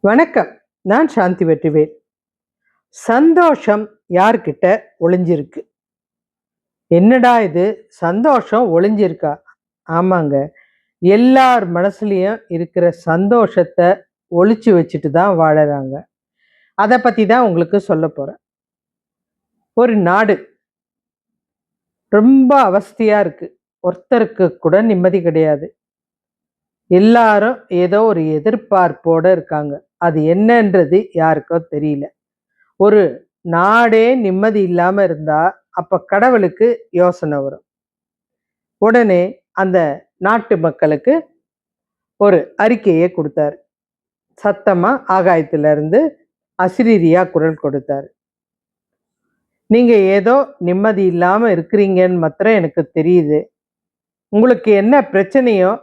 வணக்கம். நான் சாந்தி வெற்றிவேல். சந்தோஷம் யார்கிட்ட ஒளிஞ்சிருக்கு? என்னடா இது சந்தோஷம் ஒளிஞ்சிருக்கா? ஆமாங்க. எல்லார் மனசுலயும் இருக்கிற சந்தோஷத்த ஒளிச்சு வச்சுட்டு தான் வாழறாங்க. அத பத்தி தான் உங்களுக்கு சொல்லப் போறேன். ஒரு நாடு ரொம்ப அவஸ்தையா இருக்கு. ஒருத்தருக்கு கூட நிம்மதி கிடையாது. எல்லாரும் ஏதோ ஒரு எதிர்பார்ப்போட இருக்காங்க. அது என்னன்றது யாருக்கோ தெரியல. ஒரு நாடே நிம்மதி இல்லாம இருந்தா, அப்ப கடவுளுக்கு யோசனை வரும். உடனே அந்த நாட்டு மக்களுக்கு ஒரு அறிக்கையை குடுத்தாரு. சத்தமா ஆகாயத்திலிருந்து அசிரீரியா குரல் கொடுத்தாரு. நீங்க ஏதோ நிம்மதி இல்லாம இருக்கிறீங்கன்னு மாத்திரம் எனக்கு தெரியுது. உங்களுக்கு என்ன பிரச்சனையோ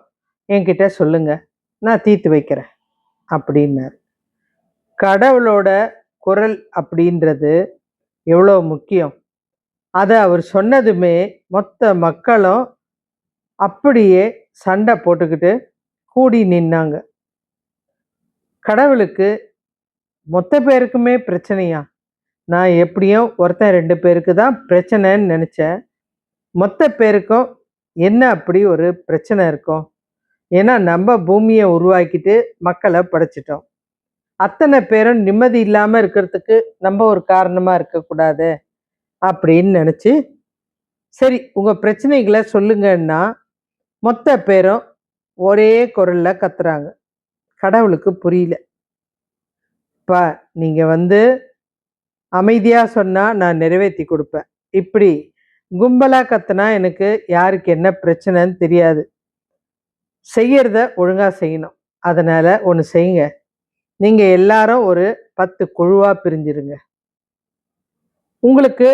என்கிட்ட சொல்லுங்க. நான் தீர்த்து வைக்கிறேன் அப்படின்னாரு. கடவுளோட குரல் அப்படின்றது எவ்வளோ முக்கியம். அத அவர் சொன்னதுமே மொத்த மக்களும் அப்படியே சண்டை போட்டுக்கிட்டு கூடி நின்னாங்க. கடவுளுக்கு மொத்த பேருக்குமே பிரச்சனையா? நான் எப்படியும் ஒருத்தன் 2 பேருக்கு தான் பிரச்சனைன்னு நினைச்சேன். மொத்த பேருக்கும் என்ன அப்படி ஒரு பிரச்சனை இருக்கும்? ஏன்னா நம்ம பூமியை உருவாக்கிட்டு மக்களை படைச்சிட்டோம். அத்தனை பேரும் நிம்மதி இல்லாம இருக்கிறதுக்கு நம்ம ஒரு காரணமா இருக்கக்கூடாது அப்படின்னு நினைச்சு, சரி உங்க பிரச்சனைகளை சொல்லுங்கன்னா மொத்த பேரும் ஒரே குரல்ல கத்துறாங்க. கடவுளுக்கு புரியல. "அப்பா, நீங்க அமைதியா சொன்னா நான் நிறைவேத்தி குடுப்பேன். இப்படி கும்பலா கத்துனா எனக்கு யாருக்கு என்ன பிரச்சனைன்னு தெரியாது. செய்யறத ஒழுங்கா செய்யணும். அதனால ஒண்ணு செய்யுங்க. நீங்க எல்லாரும் ஒரு 10 குழுவா பிரிஞ்சிருங்க. உங்களுக்கு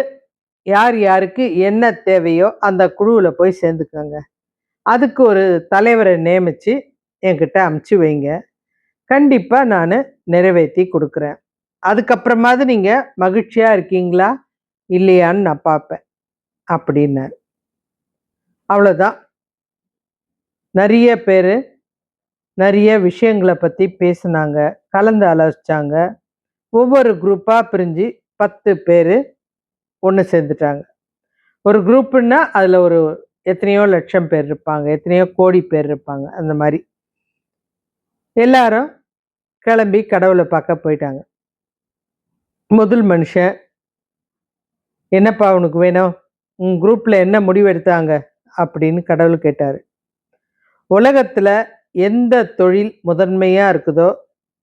யார் யாருக்கு என்ன தேவையோ அந்த குழுவுல போய் சேர்ந்துக்கங்க. அதுக்கு ஒரு தலைவரை நியமிச்சு என்கிட்ட அனுப்பிச்சு வைங்க. கண்டிப்பா நானு நிறைவேத்தி குடுக்குறேன். அதுக்கப்புறமாவது நீங்க மகிழ்ச்சியா இருக்கீங்களா? இல்லையான்னு நான் பார்ப்பேன்" அப்படின்னாரு. அவ்வளோதான். நெறைய பேரு நெறைய விஷயங்கள பத்தி பேசுனாங்க. கலந்து ஆலோசிச்சாங்க. ஒவ்வொரு குரூப்பா பிரிஞ்சு 10 பேரு ஒண்ணு சேர்ந்துட்டாங்க. ஒரு குரூப்புன்னா அதுல ஒரு எத்தனையோ லட்சம் பேர் இருப்பாங்க. எத்தனையோ கோடி பேர் இருப்பாங்க. அந்த மாரி. எல்லாரும் கிளம்பி கடவுள பார்க்க போயிட்டாங்க. முதல் மனுஷன், "என்னப்பா உனக்கு வேணும்? உன் குரூப்ல என்ன முடிவு எடுத்தாங்க?" அப்படின்னு கடவுள் கேட்டாரு. "உலகத்துல எந்த தொழில் முதன்மையா இருக்குதோ,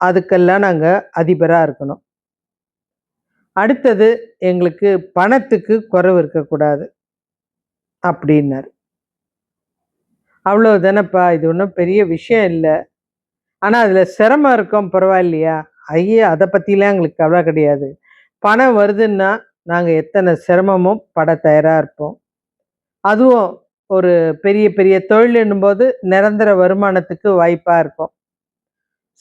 அதுக்கெல்லாம் நாங்க அதிபரா இருக்கணும். அடுத்தது எங்களுக்கு பணத்துக்கு குறைவு இருக்கக்கூடாது" அப்படின்னாரு. "அவ்வளவுதானப்பா, இது ஒண்ணும் பெரிய விஷயம் இல்ல. ஆனா அதுல சிரமம் இருக்கும் பரவாயில்லையா?" "ஐய! அத பத்திலாம் எங்களுக்கு கவலை கிடையாது. பணம் வருதுன்னா, நாங்க எத்தனை சிரமமும் பட தயாரா இருப்போம். அதுவும் ஒரு பெரிய பெரிய தொழிலுன்னும்போது நிரந்தர வருமானத்துக்கு வாய்ப்பா இருக்கும்."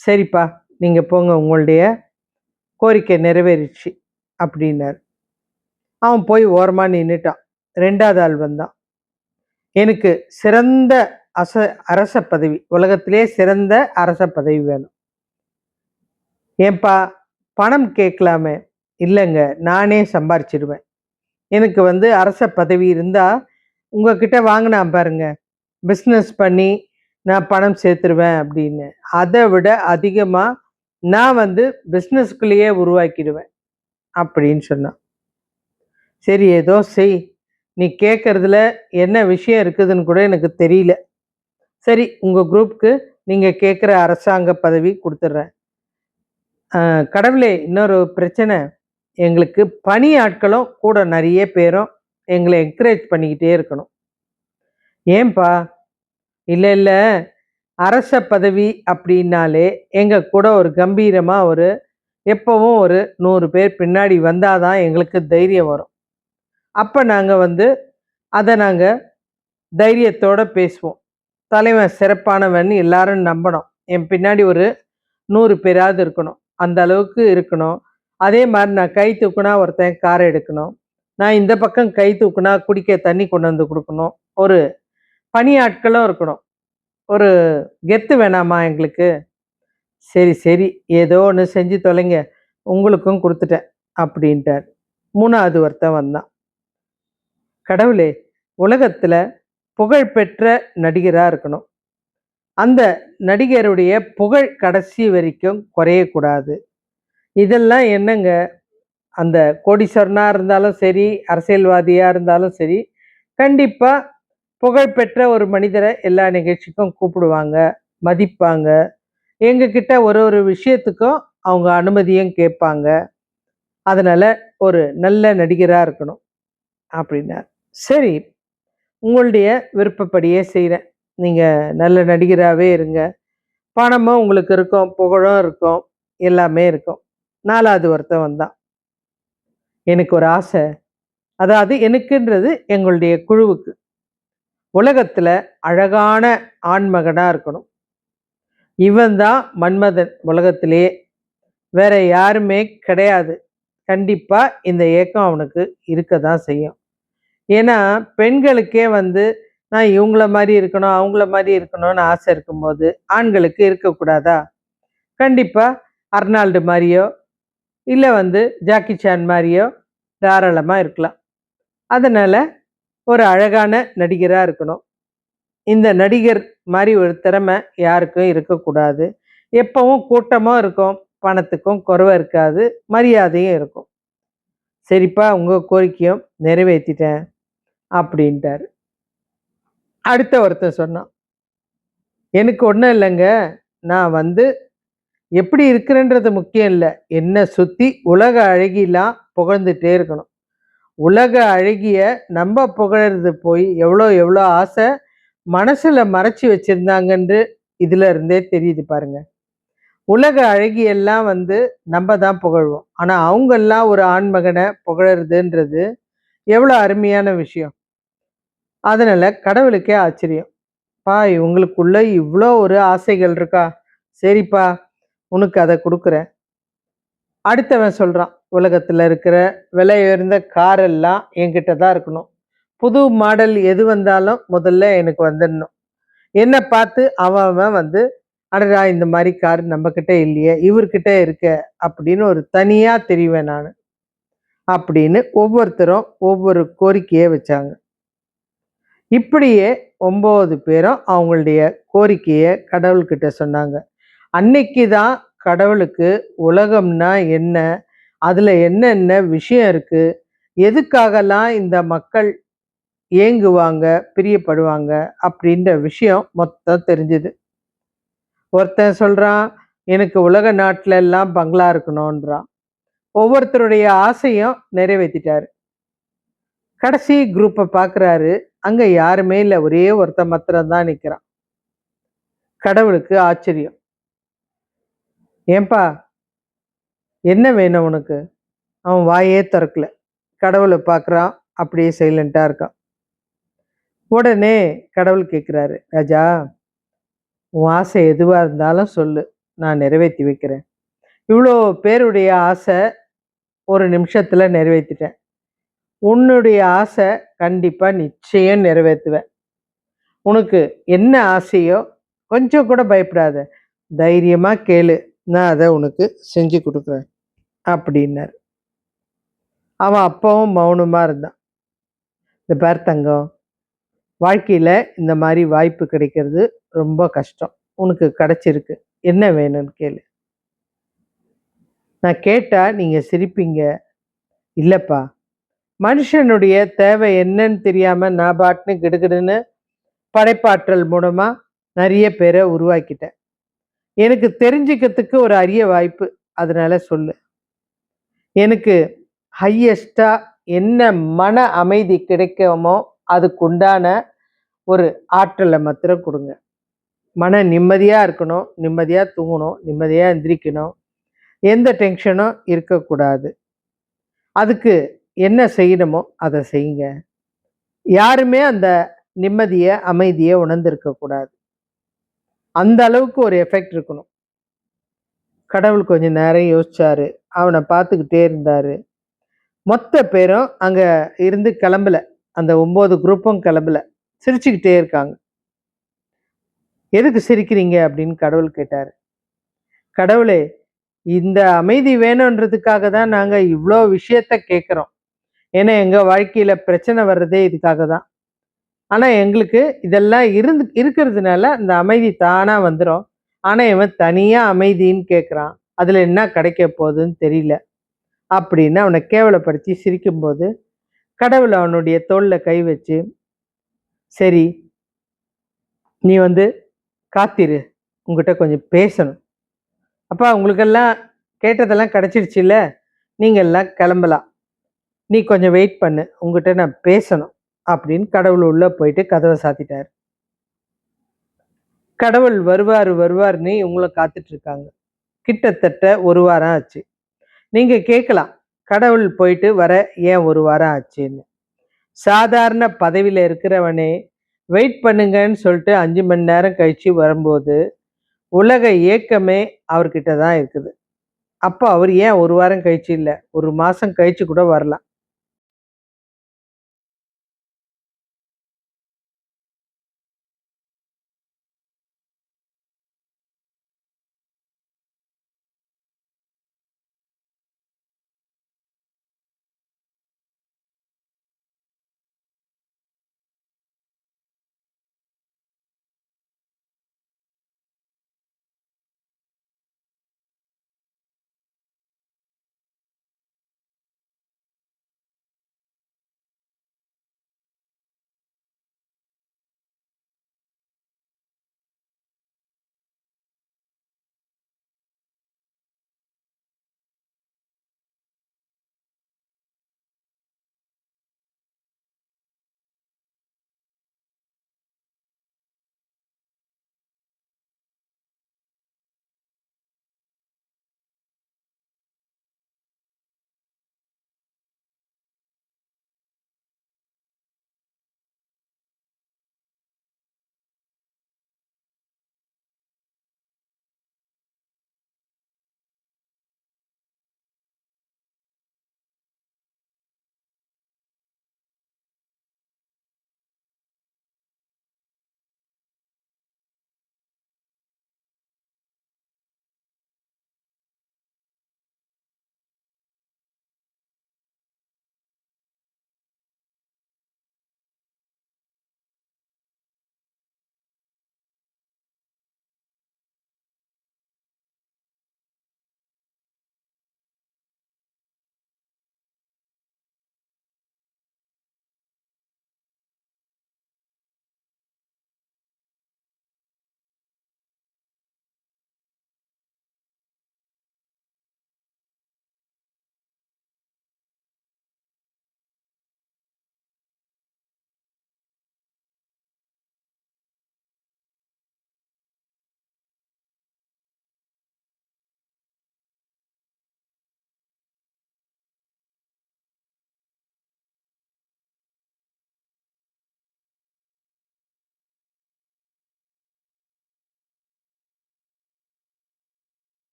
"சரிப்பா, நீங்க போங்க. உங்களுடைய கோரிக்கை நிறைவேறிடுச்சு" அப்படின்னாரு. அவன் போய் ஓரமா நின்னுட்டான். 2வது ஆள் வந்தான். "எனக்கு சிறந்த அச அரச பதவி, உலகத்திலே சிறந்த அரச பதவி வேணும்." "ஏன்பா பணம் கேட்கலாமே?" "இல்லங்க, நானே சம்பாரிச்சுடுவேன். எனக்கு அரச பதவி இருந்தா, உங்ககிட்ட வாங்குனான் பாருங்க, பிஸ்னஸ் பண்ணி நான் பணம் சேர்த்துருவேன் அப்படின்னு. அத விட அதிகமா நான் பிஸ்னஸ்குள்ளேயே உருவாக்கிடுவேன்" அப்படின்னு சொன்னான். "சரி ஏதோ செய். நீ கேட்கறதுல என்ன விஷயம் இருக்குதுன்னு கூட எனக்கு தெரியல. சரி உங்க குரூப்க்கு நீங்க கேட்குற அரசாங்க பதவி குடுத்துடுறேன். கடவுளே, இன்னொரு பிரச்சனை. எங்களுக்கு பணி ஆட்களும் கூட நெறைய பேரும் எங்கள என்கரேஜ் பண்ணிக்கிட்டே இருக்கணும்." "ஏன்பா?" "இல்ல, இல்ல. அரச பதவி அப்படின்னாலே எங்க கூட ஒரு கம்பீரமா எப்பவும் ஒரு 100 பேர் பின்னாடி வந்தா தான் எங்களுக்கு தைரியம் வரும். அப்ப நாங்க நாங்க தைரியத்தோட பேசுவோம். தலைவன் சிறப்பானவன்னு எல்லாரும் நம்பணும். என் பின்னாடி ஒரு 100 பேராவது இருக்கணும். அந்த அளவுக்கு இருக்கணும். அதே மாரி நான் கை தூக்குனா ஒருத்தன் கார எடுக்கணும். நான் இந்த பக்கம் கை தூக்குனா குடிக்க தண்ணி கொண்டு வந்து குடுக்கணும். ஒரு பணியாட்களும் இருக்கணும். ஒரு கெத்து வேணாமா எங்களுக்கு?" சரி, சரி. ஏதோ ஒண்ணு செஞ்சு தொலைங்க. உங்களுக்கும் குடுத்துட்டேன் அப்படின்ட்டார். 3வது ஒருத்தன் வந்தான். கடவுளே! உலகத்துல புகழ்பெற்ற நடிகரா இருக்கணும். அந்த நடிகருடைய புகழ் கடைசி வரைக்கும் குறையக்கூடாது. இதெல்லாம் என்னங்க, அந்த கோடீஸ்வரனா இருந்தாலும் சரி, அரசியல்வாதியா இருந்தாலும் சரி, கண்டிப்பா புகழ்பெற்ற ஒரு மனிதர எல்லா நிகழ்ச்சிக்கும் கூப்பிடுவாங்க, மதிப்பாங்க. எங்ககிட்ட ஒரு ஒரு விஷயத்துக்கும் அவங்க அனுமதியும் கேட்பாங்க. அதனால ஒரு நல்ல நடிகரா இருக்கணும் அப்படின்னார். சரி, உங்களுடைய விருப்பப்படியே செய்றேன். நீங்க நல்ல நடிகராவே இருங்க. பணமும் உங்களுக்கு இருக்கும், புகழும் இருக்கும், எல்லாமே இருக்கும். 4வது ஒருத்தன் வந்தான். எனக்கு ஒரு ஆசை. அதாவது எனக்குன்றது எங்களுடைய குழுவுக்கு. உலகத்துல அழகான ஆண்மகனா இருக்கணும். இவன் தான் மன்மதன் உலகத்திலேயே. வேற யாருமே கிடையாது. கண்டிப்பா இந்த ஏக்கம் அவனுக்கு இருக்க தான் செய்யும். ஏன்னா, பெண்களுக்கே வந்து நான் இவங்கள மாரி இருக்கணும், அவங்கள மாரி இருக்கணும்னு ஆசை இருக்கும்போது, ஆண்களுக்கு இருக்கக்கூடாதா? கண்டிப்பா அர்னால்டு மாரியோ, இல்ல வந்து ஜாக்கி சான் மாரியோ தாராளமா இருக்கலாம். அதனால ஒரு அழகான நடிகரா இருக்கணும். இந்த நடிகர் மாரி ஒரு திறமை யாருக்கும் இருக்கக்கூடாது. எப்பவும் கூட்டமா இருக்கும். பணத்துக்கும் குறைவு இருக்காது. மரியாதையும் இருக்கும். சரிப்பா உங்க கோரிக்கையும் நிறைவேத்திட்டேன் அப்படின்ட்டாரு. அடுத்த ஒருத்தன் சொன்னான். எனக்கு ஒண்ணும் இல்லங்க. நான் வந்து எப்படி இருக்கிறேன்றது முக்கியம் இல்ல. என்ன சுத்தி உலக அழகிலாம் புகழ்ந்துட்டே இருக்கணும். உலக அழகிய நம்ப புகழறது போய் எவ்வளோ எவ்வளோ ஆசை மனசுல மறைச்சு வச்சிருந்தாங்கன்று இதுல இருந்தே தெரியுது பாருங்க. உலக அழகியெல்லாம் வந்து நம்ம தான் புகழ்வோம். ஆனா அவங்கெல்லாம் ஒரு ஆண்மகன புகழறதுன்றது எவ்வளோ அருமையான விஷயம். அதனால கடவுளுக்கே ஆச்சரியம். "அப்பா இவங்களுக்குள்ள இவ்ளோ ஒரு ஆசைகள் இருக்கா? சரிப்பா, உனக்கு அத குடுக்குறேன்." அடுத்தவன் சொல்றான், "உலகத்துல இருக்கிற விலை உயர்ந்த கார் எல்லாம் என்கிட்ட தான் இருக்கணும். புது மாடல் எது வந்தாலும் முதல்ல எனக்கு வந்துடணும்." என்ன பார்த்து அவன் அவன் வந்து, "அடடா! இந்த மாரி கார் நம்மகிட்ட இல்லையே, இவர்கிட்ட இருக்கே." அப்படின்னு ஒரு தனியா தெரிவேன் நானு. அப்படின்னு ஒவ்வொருத்தரும் ஒவ்வொரு கோரிக்கைய வச்சாங்க. இப்படியே 9 பேரும் அவங்களுடைய கோரிக்கைய கடவுள்கிட்ட சொன்னாங்க. அன்னைக்கு தான் கடவுளுக்கு உலகம்னா என்ன? அதுல என்னென்ன விஷயம் இருக்கு? எதுக்காகலாம் இந்த மக்கள் ஏங்குவாங்க, பிரியப்படுவாங்க அப்படின்ற விஷயம் மொத்தம் தெரிஞ்சது. ஒருத்தன் சொல்றான், எனக்கு உலக நாட்டுல எல்லாம் பங்களா இருக்கணுன்றான். ஒவ்வொருத்தருடைய ஆசையும் நிறைவேத்திட்டாரு. கடைசி குரூப்ப பார்க்குறாரு. அங்க யாருமே இல்ல. ஒரே ஒருத்தன் மாத்திரம் தான் நிக்கிறான். கடவுளுக்கு ஆச்சரியம். "ஏன்பா என்ன வேணும் உனக்கு?" அவன் வாயே தொறக்கல. கடவுள பார்க்குறான். அப்படியே சைலன்ட்டா இருக்கான். உடனே கடவுள் கேட்கிறாரு, "ராஜா, உன் ஆசை எதுவா இருந்தாலும் சொல்லு. நான் நிறைவேத்தி வைக்கிறேன்." இவ்ளோ பேருடைய ஆசை ஒரு நிமிஷத்துல நிறைவேத்திட்டேன். உன்னுடைய ஆசை கண்டிப்பா நிச்சயம் நிறைவேத்துவேன். உனக்கு என்ன ஆசையோ கொஞ்சம் கூட பயப்படாத. தைரியமா கேளு. நான் அத உனக்கு செஞ்சு குடுக்குறேன் அப்டின்னாரு. அவன் அப்பவும் மௌனமா இருந்தான். "இந்த பாரு தங்கம், வாழ்க்கையில இந்த மாரி வாய்ப்பு கிடைக்கிறது ரொம்ப கஷ்டம். உனக்கு கிடைச்சிருக்கு. என்ன வேணும்னு கேளு." நான் கேட்டா நீங்க சிரிப்பீங்க. இல்லப்பா, மனுஷனுடைய தேவை என்னன்னு தெரியாம நான் பாட்டுன்னு கிடுகிடுன்னு படைப்பாற்றல் மூலமா நெறைய பேர உருவாக்கிட்டேன். எனக்கு தெரிஞ்சுக்கிறதுக்கு ஒரு அரிய வாய்ப்பு. அதனால சொல்லு. எனக்கு ஹையஸ்ட்டா என்ன மன அமைதி கிடைக்குமோ, அதுக்குண்டான ஒரு ஆற்றல மாத்திரம் குடுங்க. மன நிம்மதியா இருக்கணும், நிம்மதியா தூங்கணும், நிம்மதியா எந்திரிக்கணும். எந்த டென்ஷனும் இருக்கக்கூடாது. அதுக்கு என்ன செய்யணுமோ அத செய்யுங்க. யாருமே அந்த நிம்மதிய, அமைதிய உணர்ந்திருக்க கூடாது. அந்த அளவுக்கு ஒரு எஃபெக்ட் இருக்கணும். கடவுள் கொஞ்ச நேரம் யோசிச்சாரு. அவன பார்த்துக்கிட்டே இருந்தாரு. மொத்த பேரும் அங்க இருந்து கிளம்பல. அந்த 9 குரூப்பும் கிளம்பல. சிரிச்சுக்கிட்டே இருக்காங்க. "எதுக்கு சிரிக்கிறீங்க?" அப்படின்னு கடவுள் கேட்டாரு. கடவுளே! இந்த அமைதி வேணுன்றதுக்காக தான் நாங்க இவ்ளோ விஷயத்த கேட்குறோம். ஏன்னா, எங்க வாழ்க்கையில பிரச்சனை வர்றதே இதுக்காக தான். ஆனா, எங்களுக்கு இதெல்லாம் இருக்கிறதுனால அந்த அமைதி தானா வந்துரும். ஆனா, இவன் தனியா அமைதின்னு கேட்குறான். அதுல என்ன கிடைக்க போதுன்னு தெரியல. அப்படின்னு அவன கேவலப்படுத்தி சிரிக்கும்போது, கடவுள் அவனுடைய தோள்ல கை வச்சு, "சரி, நீ வந்து காத்திரு. உன்கிட்ட கொஞ்சம் பேசணும். அப்பா உங்களுக்கெல்லாம் கேட்டதெல்லாம் கிடைச்சிடுச்சுல்ல? நீங்க எல்லாம் கிளம்பலாம். நீ கொஞ்சம் வெயிட் பண்ணு. உன்கிட்ட நான் பேசணும்." அப்படின்னு கடவுள் உள்ள போயிட்டு கதவ சாத்திட்டாரு. கடவுள் வருவாரு வருவாருன்னு இவங்களும் காத்துட்டு இருக்காங்க. கிட்டத்தட்ட 1 வாரம் ஆச்சு. நீங்க கேட்கலாம், கடவுள் போயிட்டு வர ஏன் 1 வாரம் ஆச்சுன்னு. சாதாரண பதவியில இருக்கிறவனே, வெயிட் பண்ணுங்கன்னு சொல்லிட்டு 5 மணி நேரம் கழிச்சு வரும்போது, உலக இயக்கமே அவர்கிட்ட தான் இருக்குது. அப்ப அவர் ஏன் 1 வாரம் கழிச்சு இல்ல, 1 மாசம் கழிச்சு கூட வரலாம்.